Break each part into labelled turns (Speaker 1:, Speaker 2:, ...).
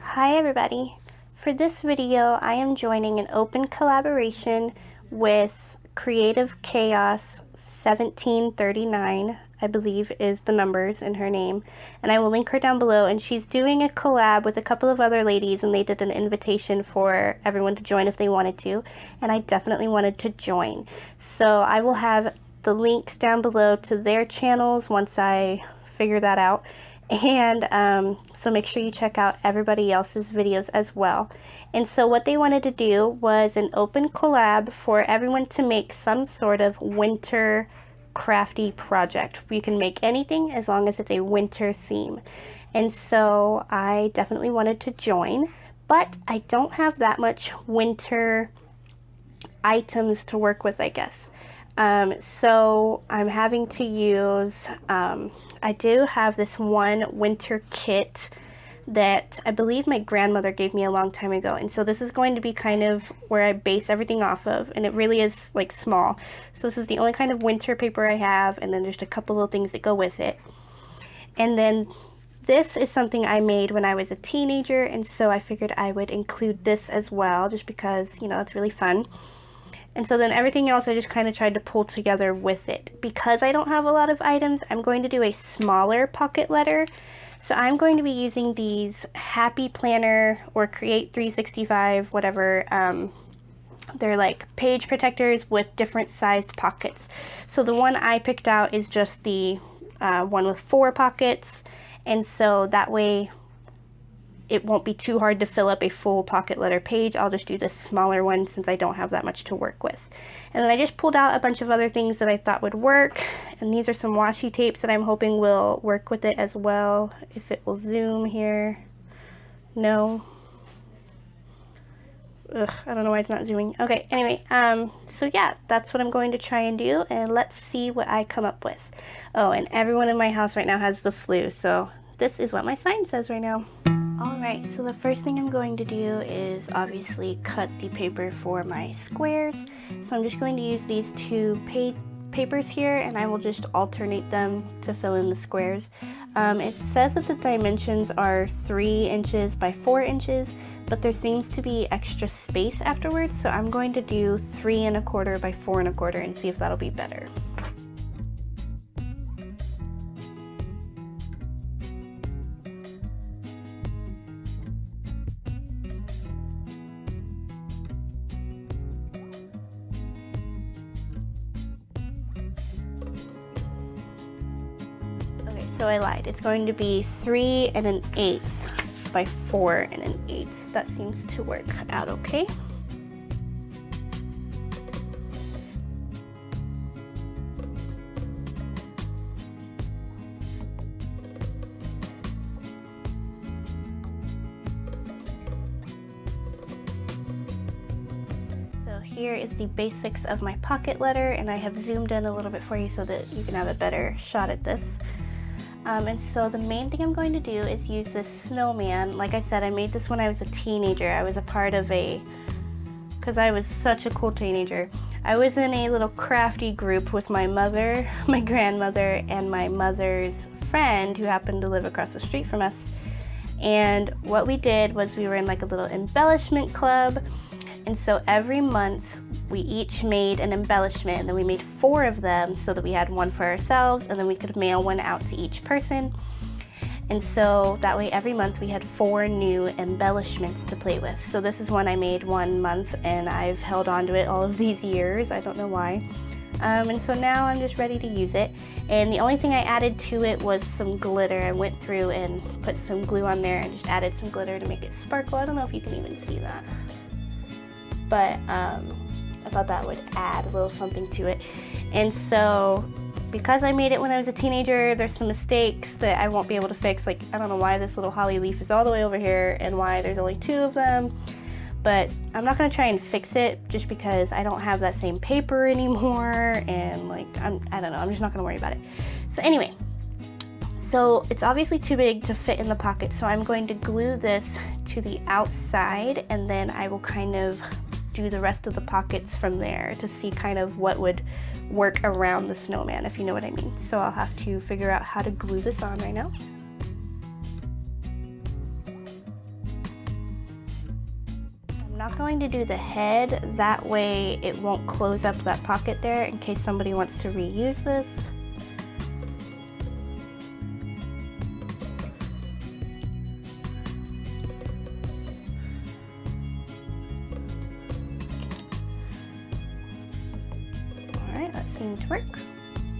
Speaker 1: Hi everybody! For this video I am joining an open collaboration with CreativeChaos1739, I believe is the numbers in her name, and I will link her down below. And she's doing a collab with a couple of other ladies, and they did an invitation for everyone to join if they wanted to, and I definitely wanted to join. So I will have the links down below to their channels once I figure that out. And so make sure you check out everybody else's videos as well. And so what they wanted to do was an open collab for everyone to make some sort of winter crafty project. You can make anything as long as it's a winter theme. And so I definitely wanted to join, but I don't have that much winter items to work with, I guess. So I'm having to use, I do have this one winter kit that I believe my grandmother gave me a long time ago, and so this is going to be kind of where I base everything off of, and it really is like small. So this is the only kind of winter paper I have, and then there's a couple of things that go with it. And then this is something I made when I was a teenager, and so I figured I would include this as well, just because, you know, it's really fun. And so then everything else I just kind of tried to pull together with it. Because I don't have a lot of items, I'm going to do a smaller pocket letter. So I'm going to be using these Happy Planner or Create 365, whatever. They're like page protectors with different sized pockets. So the one I picked out is just the one with 4 pockets. And so that way it won't be too hard to fill up a full pocket letter page. I'll just do this smaller one since I don't have that much to work with. And then I just pulled out a bunch of other things that I thought would work. And these are some washi tapes that I'm hoping will work with it as well. If it will zoom here. No. Ugh, I don't know why it's not zooming. Okay, anyway, so yeah, that's what I'm going to try and do. And let's see what I come up with. Oh, and everyone in my house right now has the flu. So this is what my sign says right now. Alright, so the first thing I'm going to do is obviously cut the paper for my squares. So I'm just going to use these 2 papers here, and I will just alternate them to fill in the squares. It says that the dimensions are 3 inches by 4 inches, but there seems to be extra space afterwards, so I'm going to do 3 1/4 by 4 1/4 and see if that'll be better. So I lied. It's going to be 3 1/8 by 4 1/8. That seems to work out okay. So here is the basics of my pocket letter, and I have zoomed in a little bit for you so that you can have a better shot at this. And so the main thing I'm going to do is use this snowman. Like I said, I made this when I was a teenager. I was a part of because I was such a cool teenager. I was in a little crafty group with my mother, my grandmother, and my mother's friend who happened to live across the street from us. And what we did was we were in like a little embellishment club. And so every month we each made an embellishment, and then we made 4 of them so that we had one for ourselves, and then we could mail one out to each person. And so that way every month we had 4 new embellishments to play with. So this is one I made one month, and I've held on to it all of these years. I don't know why. And so now I'm just ready to use it. And the only thing I added to it was some glitter. I went through and put some glue on there and just added some glitter to make it sparkle. I don't know if you can even see that. But I thought that would add a little something to it. And so because I made it when I was a teenager, there's some mistakes that I won't be able to fix. Like, I don't know why this little holly leaf is all the way over here and why there's only 2 of them. But I'm not going to try and fix it just because I don't have that same paper anymore, and like I don't know, I'm just not going to worry about it. So anyway, so it's obviously too big to fit in the pocket, so I'm going to glue this to the outside, and then I will kind of do the rest of the pockets from there to see kind of what would work around the snowman, if you know what I mean. So I'll have to figure out how to glue this on right now. I'm not going to do the head, that way it won't close up that pocket there in case somebody wants to reuse this. Alright, that seemed to work.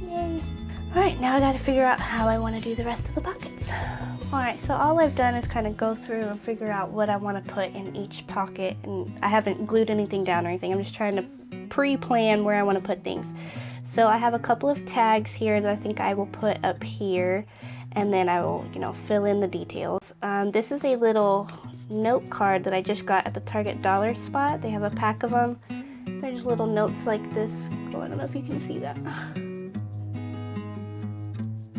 Speaker 1: Yay! Alright, now I gotta figure out how I want to do the rest of the pockets. Alright, so all I've done is kind of go through and figure out what I want to put in each pocket, and I haven't glued anything down or anything. I'm just trying to pre-plan where I want to put things. So I have a couple of tags here that I think I will put up here, and then I will, you know, fill in the details. This is a little note card that I just got at the Target dollar spot. They have a pack of them. They're just little notes like this. Oh, I don't know if you can see that.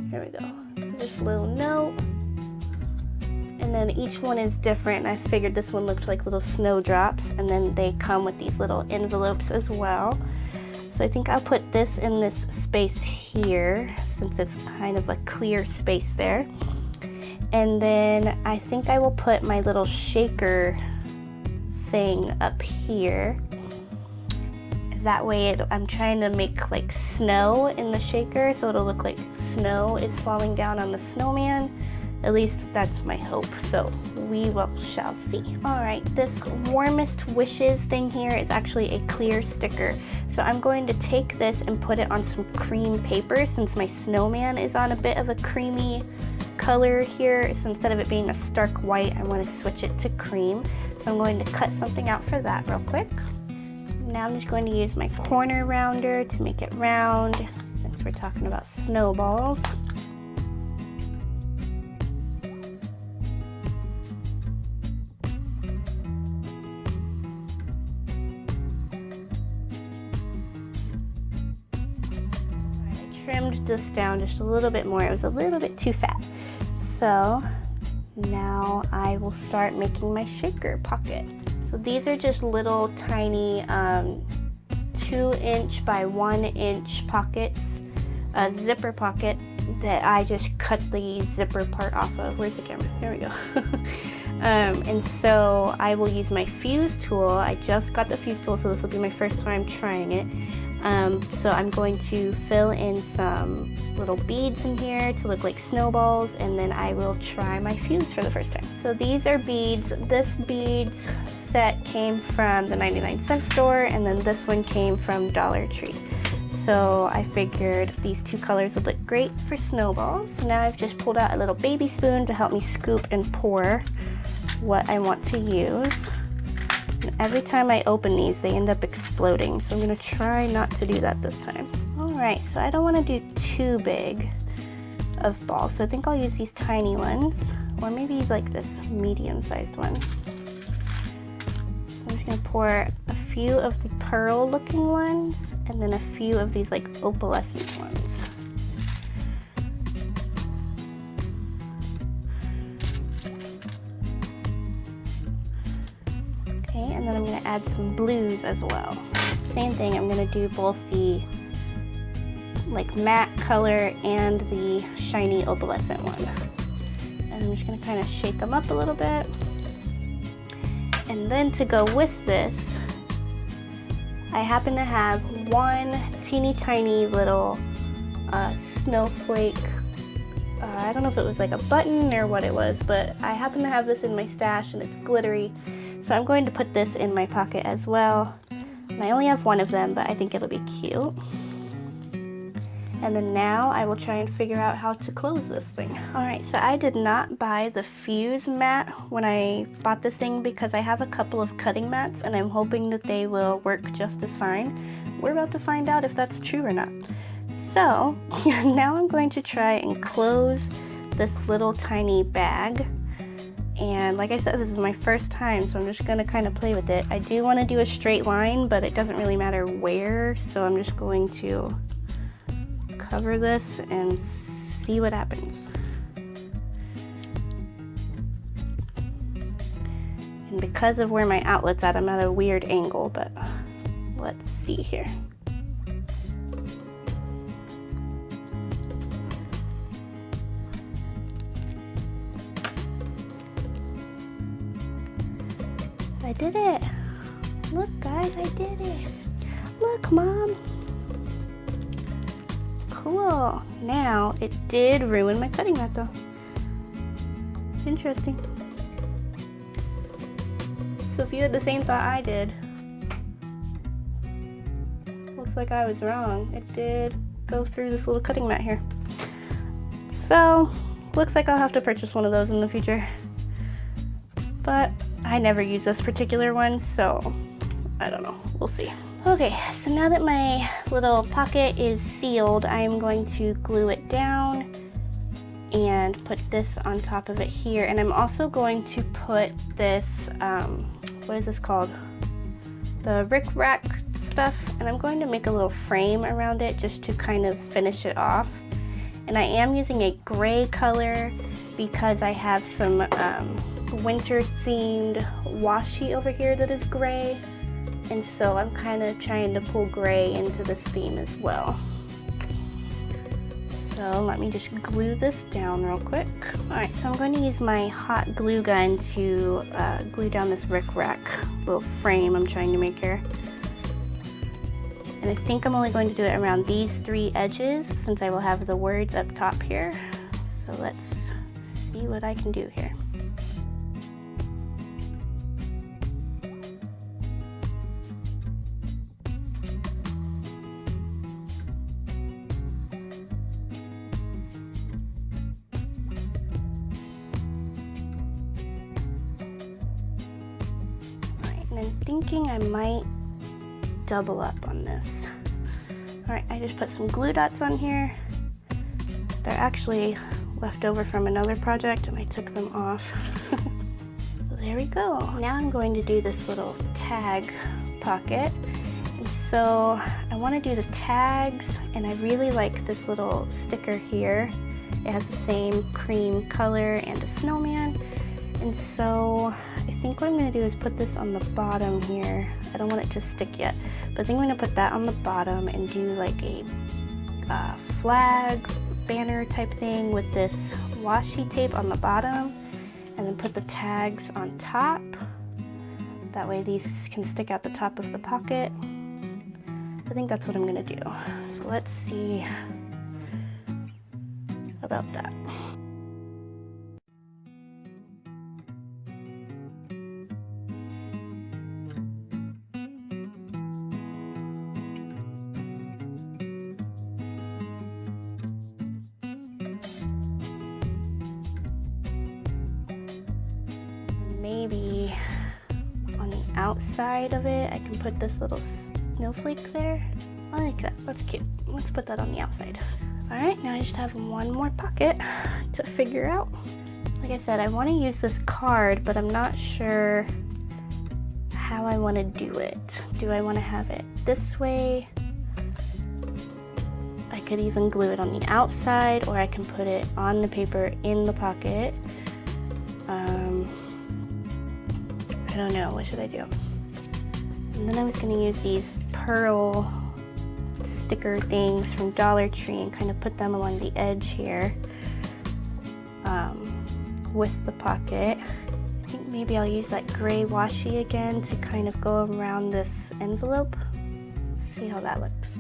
Speaker 1: There we go. So this little note. And then each one is different. I figured this one looked like little snowdrops, and then they come with these little envelopes as well. So I think I'll put this in this space here, since it's kind of a clear space there. And then I think I will put my little shaker thing up here. That way I'm trying to make like snow in the shaker, so it'll look like snow is falling down on the snowman. At least that's my hope, so we shall see. Alright, this warmest wishes thing here is actually a clear sticker. So I'm going to take this and put it on some cream paper, since my snowman is on a bit of a creamy color here. So instead of it being a stark white, I want to switch it to cream. So I'm going to cut something out for that real quick. Now I'm just going to use my corner rounder to make it round, since we're talking about snowballs. Trimmed this down just a little bit more. It was a little bit too fat. So now I will start making my shaker pocket. So these are just little tiny 2-inch by 1-inch pockets, a zipper pocket that I just cut the zipper part off of. Where's the camera? There we go. And so I will use my fuse tool. I just got the fuse tool, so this will be my first time trying it. So I'm going to fill in some little beads in here to look like snowballs, and then I will try my fuse for the first time. So these are beads. This beads set came from the 99-cent store, and then this one came from Dollar Tree. So I figured these two colors would look great for snowballs. Now I've just pulled out a little baby spoon to help me scoop and pour what I want to use. And every time I open these, they end up exploding, so I'm going to try not to do that this time. Alright, so I don't want to do too big of balls, so I think I'll use these tiny ones, or maybe like this medium-sized one. So I'm just going to pour a few of the pearl-looking ones, and then a few of these like opalescent ones. And then I'm going to add some blues as well. Same thing, I'm going to do both the like matte color and the shiny opalescent one. And I'm just going to kind of shake them up a little bit. And then to go with this, I happen to have one teeny tiny little snowflake. I don't know if it was like a button or what it was, but I happen to have this in my stash and it's glittery. So I'm going to put this in my pocket as well. And I only have one of them, but I think it'll be cute. And then now I will try and figure out how to close this thing. Alright, so I did not buy the fuse mat when I bought this thing because I have a couple of cutting mats and I'm hoping that they will work just as fine. We're about to find out if that's true or not. So now I'm going to try and close this little tiny bag. And like I said, this is my first time, so I'm just going to kind of play with it. I do want to do a straight line, but it doesn't really matter where, so I'm just going to cover this and see what happens. And because of where my outlet's at, I'm at a weird angle, but let's see here. I did it! Look guys, I did it. Look, Mom. Cool. Now, it did ruin my cutting mat though. Interesting. So if you had the same thought I did, looks like I was wrong. It did go through this little cutting mat here. So, looks like I'll have to purchase one of those in the future. But I never use this particular one, so I don't know. We'll see. Okay, so now that my little pocket is sealed, I'm going to glue it down and put this on top of it here. And I'm also going to put this, what is this called? The rick-rack stuff. And I'm going to make a little frame around it just to kind of finish it off. And I am using a gray color because I have some winter themed washi over here that is gray. And so I'm kind of trying to pull gray into this theme as well. So let me just glue this down real quick. Alright, so I'm going to use my hot glue gun to glue down this rick-rack little frame I'm trying to make here. And I think I'm only going to do it around these 3 edges since I will have the words up top here. So let's see what I can do here. And I'm thinking I might double up on this. Alright, I just put some glue dots on here. They're actually left over from another project and I took them off. So there we go. Now I'm going to do this little tag pocket. And so I want to do the tags, and I really like this little sticker here. It has the same cream color and a snowman. And so I think what I'm going to do is put this on the bottom here. I don't want it to stick yet, but I think I'm going to put that on the bottom and do like a flag banner type thing with this washi tape on the bottom, and then put the tags on top. That way these can stick out the top of the pocket. I think that's what I'm going to do. So let's see about that. Maybe on the outside of it, I can put this little snowflake there. I like that. That's cute. Let's put that on the outside. All right, now I just have one more pocket to figure out. Like I said, I want to use this card, but I'm not sure how I want to do it. Do I want to have it this way? I could even glue it on the outside, or I can put it on the paper in the pocket. I don't know, what should I do? And then I was going to use these pearl sticker things from Dollar Tree and kind of put them along the edge here with the pocket. I think maybe I'll use that gray washi again to kind of go around this envelope. See how that looks.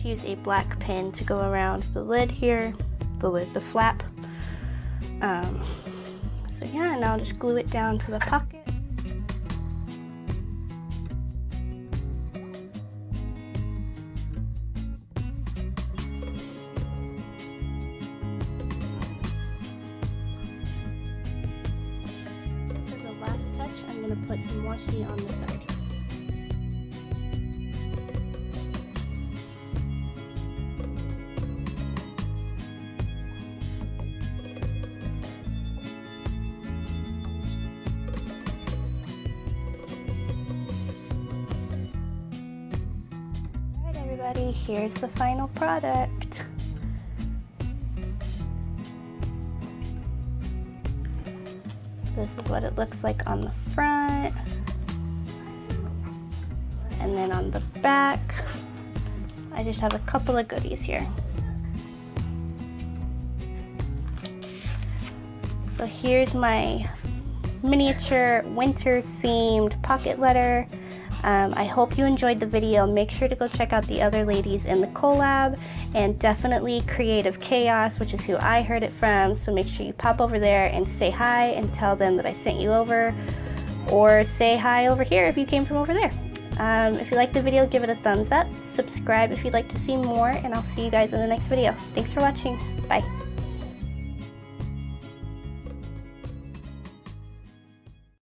Speaker 1: Use a black pin to go around the lid here, the flap. So yeah, and I'll just glue it down to the pocket. For the last touch, I'm going to put some washi on the side. Everybody, here's the final product. This is what it looks like on the front. And then on the back, I just have a couple of goodies here. So here's my miniature winter themed pocket letter. I hope you enjoyed the video. Make sure to go check out the other ladies in the collab, and definitely Creative Chaos, which is who I heard it from. So make sure you pop over there and say hi and tell them that I sent you over, or say hi over here if you came from over there. If you liked the video, give it a thumbs up. Subscribe if you'd like to see more, and I'll see you guys in the next video. Thanks for watching. Bye.